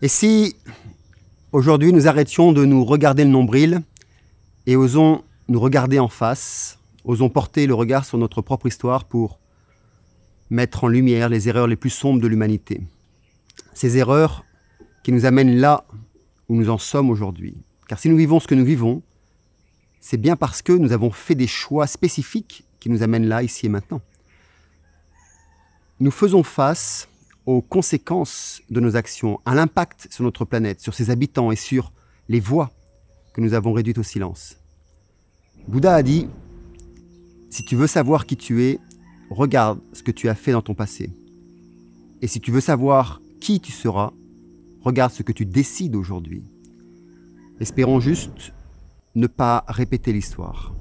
Et si aujourd'hui nous arrêtions de nous regarder le nombril et osons nous regarder en face, osons porter le regard sur notre propre histoire pour mettre en lumière les erreurs les plus sombres de l'humanité. Ces erreurs qui nous amènent là où nous en sommes aujourd'hui. Car si nous vivons ce que nous vivons, c'est bien parce que nous avons fait des choix spécifiques qui nous amènent là, ici et maintenant. Nous faisons face aux conséquences de nos actions, à l'impact sur notre planète, sur ses habitants et sur les voix que nous avons réduites au silence. Bouddha a dit « Si tu veux savoir qui tu es, regarde ce que tu as fait dans ton passé. Et si tu veux savoir qui tu seras, regarde ce que tu décides aujourd'hui. » Espérons juste ne pas répéter l'histoire.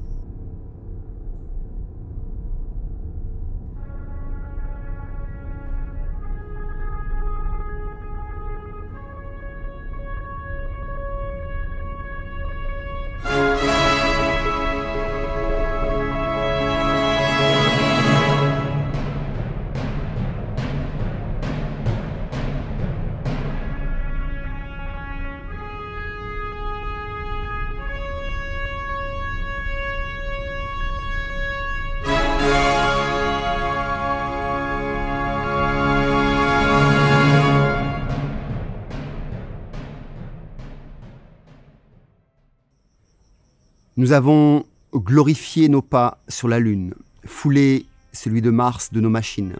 Nous avons glorifié nos pas sur la Lune, foulé celui de Mars de nos machines.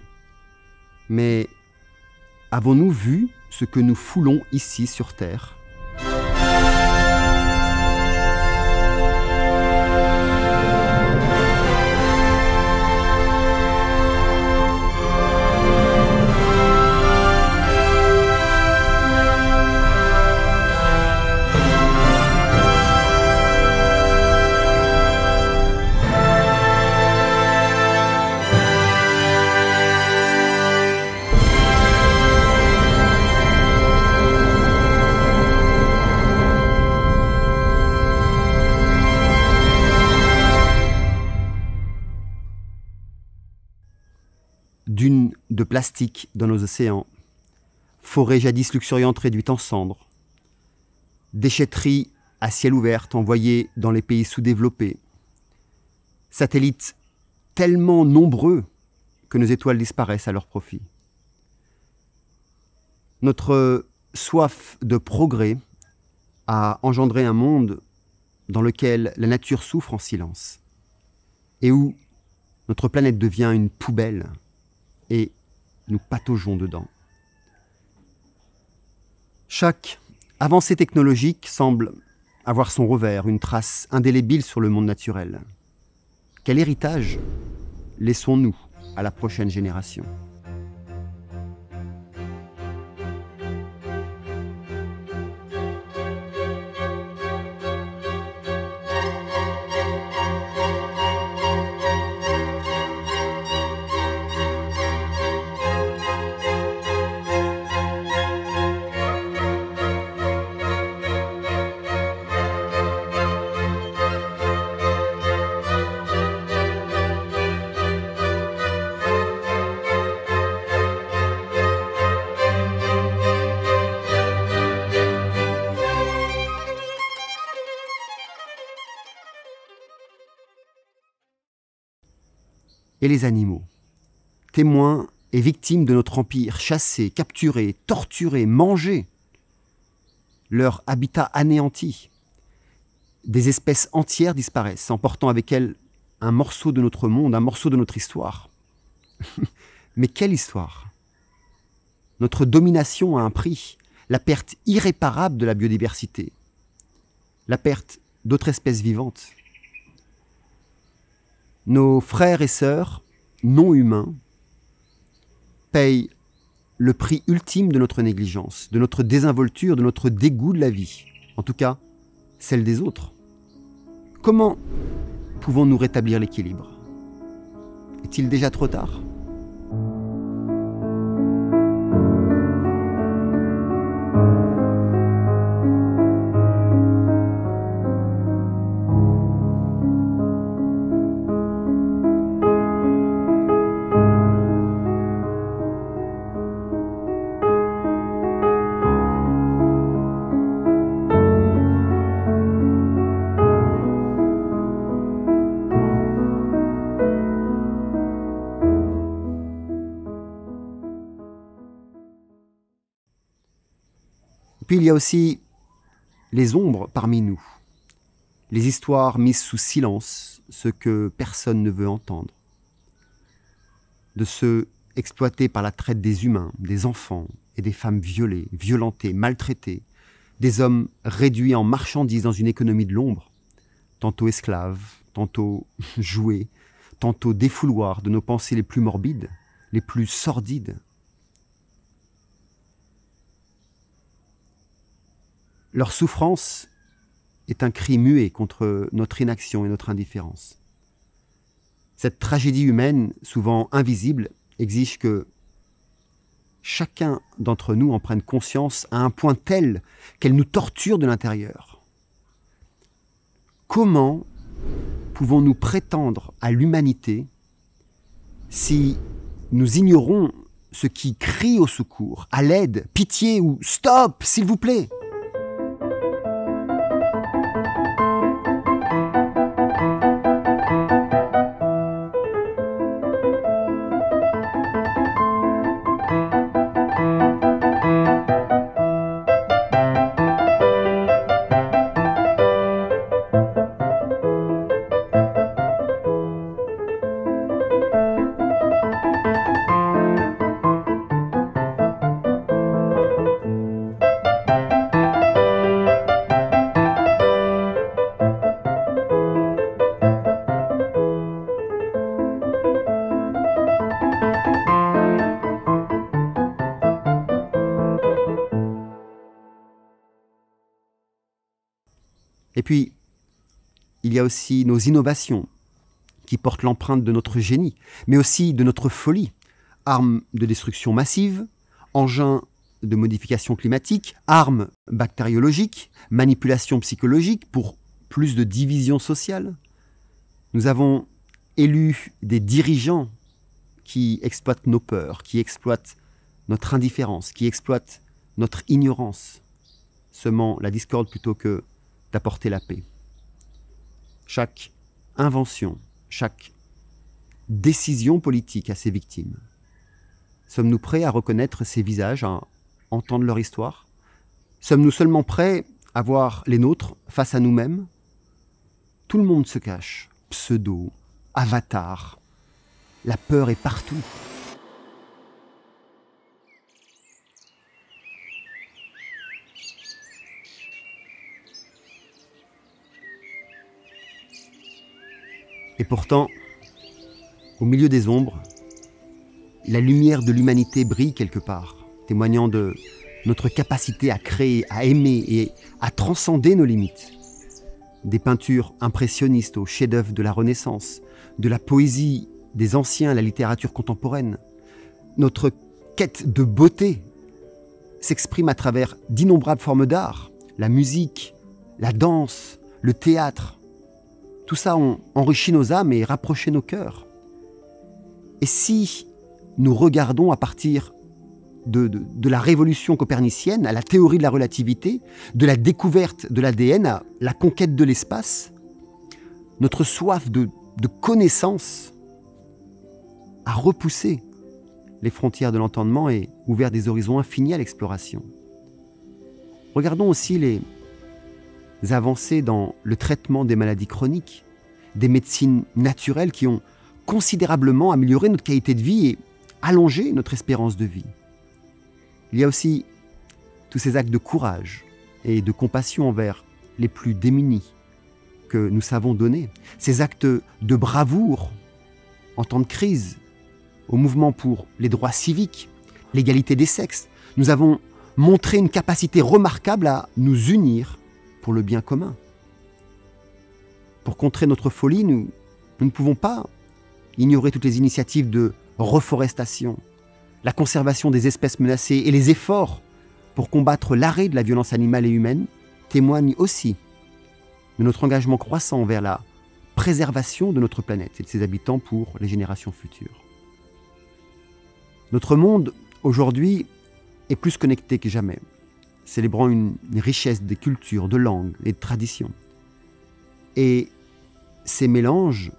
Mais avons-nous vu ce que nous foulons ici sur Terre ? Dunes de plastique dans nos océans, forêts jadis luxuriantes réduites en cendres, déchetteries à ciel ouvert envoyées dans les pays sous-développés, satellites tellement nombreux que nos étoiles disparaissent à leur profit. Notre soif de progrès a engendré un monde dans lequel la nature souffre en silence et où notre planète devient une poubelle et nous pataugeons dedans. Chaque avancée technologique semble avoir son revers, une trace indélébile sur le monde naturel. Quel héritage laissons-nous à la prochaine génération ? Et les animaux, témoins et victimes de notre empire, chassés, capturés, torturés, mangés, leur habitat anéanti. Des espèces entières disparaissent, emportant avec elles un morceau de notre monde, un morceau de notre histoire. Mais quelle histoire ? Notre domination a un prix, la perte irréparable de la biodiversité, la perte d'autres espèces vivantes. Nos frères et sœurs non humains payent le prix ultime de notre négligence, de notre désinvolture, de notre dégoût de la vie, en tout cas celle des autres. Comment pouvons-nous rétablir l'équilibre ? Est-il déjà trop tard ? Puis il y a aussi les ombres parmi nous, les histoires mises sous silence, ce que personne ne veut entendre, de ceux exploités par la traite des humains, des enfants et des femmes violées, violentées, maltraitées, des hommes réduits en marchandises dans une économie de l'ombre, tantôt esclaves, tantôt jouets, tantôt défouloirs de nos pensées les plus morbides, les plus sordides. Leur souffrance est un cri muet contre notre inaction et notre indifférence. Cette tragédie humaine, souvent invisible, exige que chacun d'entre nous en prenne conscience à un point tel qu'elle nous torture de l'intérieur. Comment pouvons-nous prétendre à l'humanité si nous ignorons ce qui crie au secours, à l'aide, pitié ou stop, s'il vous plaît ? Et puis, il y a aussi nos innovations qui portent l'empreinte de notre génie, mais aussi de notre folie. Armes de destruction massive, engins de modification climatique, armes bactériologiques, manipulation psychologique pour plus de division sociale. Nous avons élu des dirigeants qui exploitent nos peurs, qui exploitent notre indifférence, qui exploitent notre ignorance, semant la discorde plutôt que d'apporter la paix. Chaque invention, chaque décision politique a ses victimes. Sommes-nous prêts à reconnaître ces visages, à entendre leur histoire? Sommes-nous seulement prêts à voir les nôtres face à nous-mêmes? Tout le monde se cache, pseudo, avatar. La peur est partout. Et pourtant, au milieu des ombres, la lumière de l'humanité brille quelque part, témoignant de notre capacité à créer, à aimer et à transcender nos limites. Des peintures impressionnistes aux chefs-d'œuvre de la Renaissance, de la poésie des anciens à la littérature contemporaine. Notre quête de beauté s'exprime à travers d'innombrables formes d'art, la musique, la danse, le théâtre. Tout ça enrichit nos âmes et rapproché nos cœurs. Et si nous regardons à partir de la révolution copernicienne à la théorie de la relativité, de la découverte de l'ADN à la conquête de l'espace, notre soif de connaissance a repoussé les frontières de l'entendement et ouvert des horizons infinis à l'exploration. Regardons aussi les avancées dans le traitement des maladies chroniques, des médecines naturelles qui ont considérablement amélioré notre qualité de vie et allongé notre espérance de vie. Il y a aussi tous ces actes de courage et de compassion envers les plus démunis que nous savons donner, ces actes de bravoure en temps de crise, au mouvement pour les droits civiques, l'égalité des sexes. Nous avons montré une capacité remarquable à nous unir pour le bien commun. Pour contrer notre folie, nous ne pouvons pas ignorer toutes les initiatives de reforestation, la conservation des espèces menacées et les efforts pour combattre l'arrêt de la violence animale et humaine témoignent aussi de notre engagement croissant vers la préservation de notre planète et de ses habitants pour les générations futures. Notre monde, aujourd'hui, est plus connecté que jamais, célébrant une richesse des cultures, de langues et de traditions. Et ces mélanges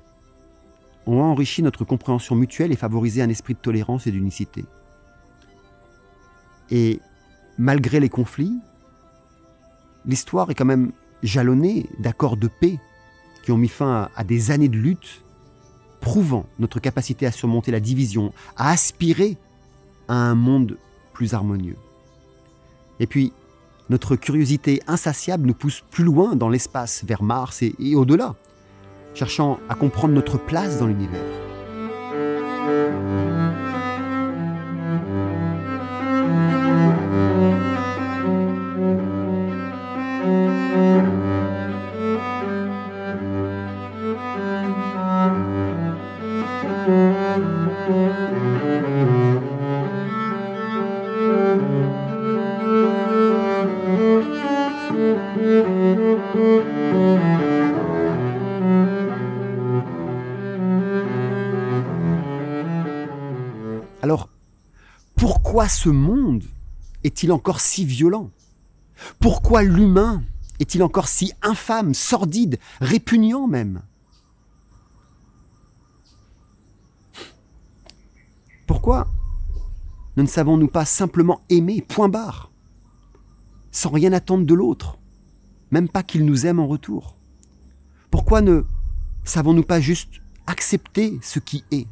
ont enrichi notre compréhension mutuelle et favorisé un esprit de tolérance et d'unicité. Et malgré les conflits, l'histoire est quand même jalonnée d'accords de paix qui ont mis fin à des années de lutte, prouvant notre capacité à surmonter la division, à aspirer à un monde plus harmonieux. Et puis, notre curiosité insatiable nous pousse plus loin dans l'espace, vers Mars et au-delà, cherchant à comprendre notre place dans l'univers. Alors, pourquoi ce monde est-il encore si violent? Pourquoi l'humain est-il encore si infâme, sordide, répugnant même? Pourquoi ne savons-nous pas simplement aimer, point barre, sans rien attendre de l'autre, même pas qu'il nous aime en retour? Pourquoi ne savons-nous pas juste accepter ce qui est,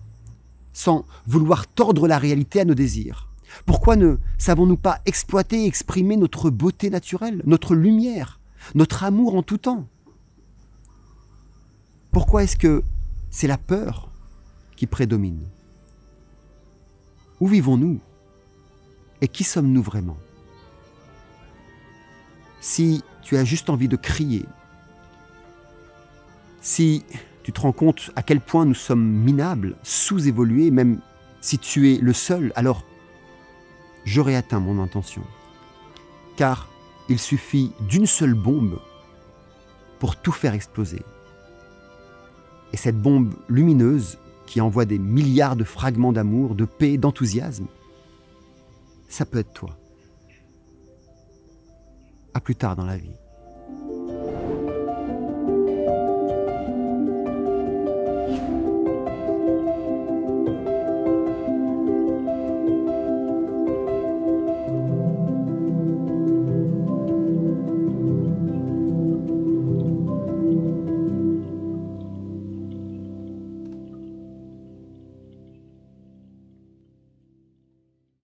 sans vouloir tordre la réalité à nos désirs? Pourquoi ne savons-nous pas exploiter et exprimer notre beauté naturelle, notre lumière, notre amour en tout temps? Pourquoi est-ce que c'est la peur qui prédomine? Où vivons-nous? Et qui sommes-nous vraiment? Si tu as juste envie de crier, si tu te rends compte à quel point nous sommes minables, sous-évolués, même si tu es le seul, alors j'aurai atteint mon intention. Car il suffit d'une seule bombe pour tout faire exploser. Et cette bombe lumineuse qui envoie des milliards de fragments d'amour, de paix, d'enthousiasme, ça peut être toi. À plus tard dans la vie.